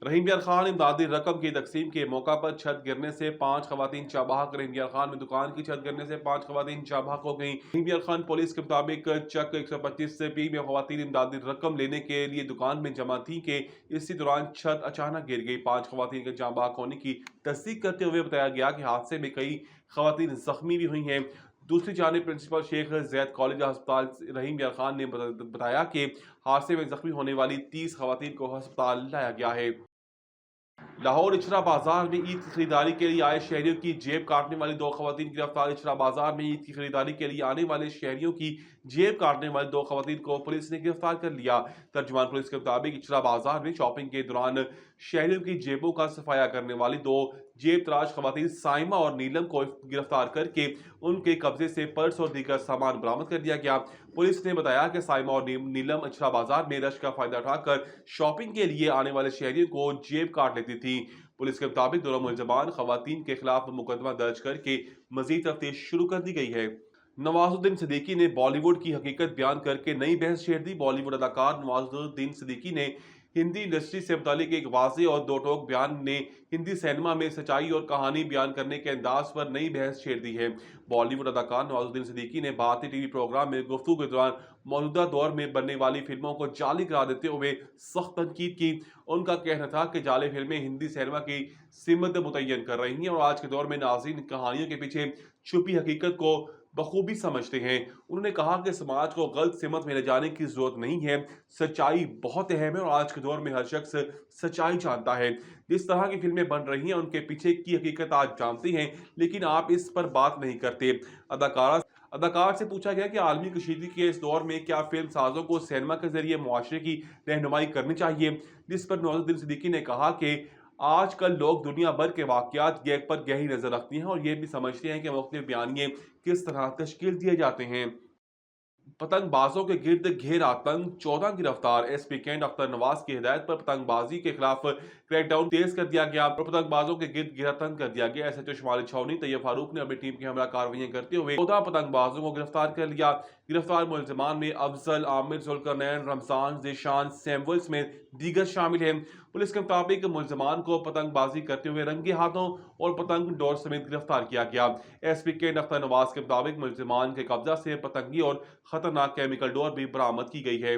रहीम यार खान इमदादी रकम की तकसीम के मौका पर छत गिरने से 5 खवातीन चाँ बहक। रहीम यार खान में दुकान की छत गिरने से 5 खवातीन चाँ बहक हो गई। रहीम यार खान पुलिस के मुताबिक चक 125 से पी में खवातीन इमदादी रकम लेने के लिए दुकान में जमा थी कि इसी दौरान छत अचानक गिर गई। 5 खवातीन के चाँ बहक होने की तस्दीक करते हुए बताया गया कि हादसे में कई खवातीन जख्मी भी हुई हैं। दूसरी जानिब प्रिंसिपल शेख जैद कॉलेज अस्पताल रहीम यार खान ने बताया कि हादसे में जख्मी होने वाली 30 खवातीन को अस्पताल लाया गया है। लाहौर इचरा बाजार में ईद की खरीदारी के लिए आए शहरियों की जेब काटने वाली 2 खवातीन गिरफ्तार। इचरा बाजार में ईद की खरीदारी के लिए आने वाले शहरियों की जेब काटने वाली 2 खवातीन को पुलिस ने गिरफ्तार कर लिया। तर्जुमान पुलिस के मुताबिक इचरा बाजार में शॉपिंग के दौरान शहरियों की जेबों का सफाया करने वाली 2 जेब तराश खवातीन साइमा और नीलम को गिरफ्तार करके उनके कब्जे से पर्स और दीगर सामान बरामद कर दिया गया। पुलिस ने बताया कि साइमा और नीलम इचरा बाजार में रश का फायदा उठाकर शॉपिंग के लिए आने वाले शहरियों को जेब काट लेती थी। पुलिस के मुताबिक दोनों मुलजमान खवातीन के खिलाफ मुकदमा दर्ज करके मजीद तफ्तीश शुरू कर दी गई है। नवाजुद्दीन सिद्दीकी ने बॉलीवुड की हकीकत बयान करके नई बहस छेड़ दी। बॉलीवुड अदाकार नवाजुद्दीन सिद्दीकी ने हिंदी इंडस्ट्री से मुतालिक एक वाज़ेह और दो टोक बयान ने हिंदी सिनेमा में सच्चाई और कहानी बयान करने के अंदाज पर नई बहस छेड़ दी है। बॉलीवुड अदाकार नवाजुद्दीन सिद्दीकी ने भारतीय टीवी प्रोग्राम में गुफ्तगू के दौरान मौजूदा दौर में बनने वाली फिल्मों को जाली करार देते हुए सख्त तनकीद की। उनका कहना था कि जाली फिल्में हिंदी सिनेमा की सिमत मुतय्यन कर रही हैं और आज के दौर में नाज़रीन कहानियों के पीछे छुपी हकीकत को बखूबी समझते हैं। उन्होंने कहा कि समाज को गलत सिमत में ले जाने की जरूरत नहीं है। सच्चाई बहुत अहम है और आज के दौर में हर शख्स सच्चाई जानता है। जिस तरह की फिल्में बन रही हैं उनके पीछे की हकीकत आज जानते हैं, लेकिन आप इस पर बात नहीं करते। अदाकार से पूछा गया कि आलमी कशीदगी के इस दौर में क्या फिल्म साजों को सिनेमा के जरिए मुआशरे की रहनुमाई करनी चाहिए, जिस पर नवाजुद्दीन सिद्दीकी ने कहा कि आजकल लोग दुनिया भर के वाकयात गैग पर गहरी नजर रखती हैं और ये भी समझते हैं कि मुख्तलिफ बयानिए किस तरह तश्कील दिए जाते हैं। पतंगबाजों के गिर्द घेर आतंक, 14 गिरफ्तार। एसपी कैंट अख्तर नवाज की हिदायत पर पतंगबाजी के खिलाफ क्रैकडाउन तेज कर दिया गया और पतंगबाजों के गिर्द घेरा तंग कर दिया गया। एसएचओ शुमाली छावनी तैयब फारूक ने अपनी टीम की हमला कार्रवाई करते हुए 14 पतंगबाजों को गिरफ्तार कर लिया। गिरफ्तार मुलजमान में अफजल, आमिर, जुल्करनैन, रमजान, जिशान, सैमुअल समेत दीगर शामिल हैं। पुलिस के मुताबिक मुलजमान को पतंगबाजी करते हुए रंगे हाथों और पतंग डोर समेत गिरफ्तार किया गया। एसपी कैंट अख्तर नवाज के मुताबिक मुलजमान के कब्जा से पतंगी और खतरनाक केमिकल डोर भी बरामद की गई है।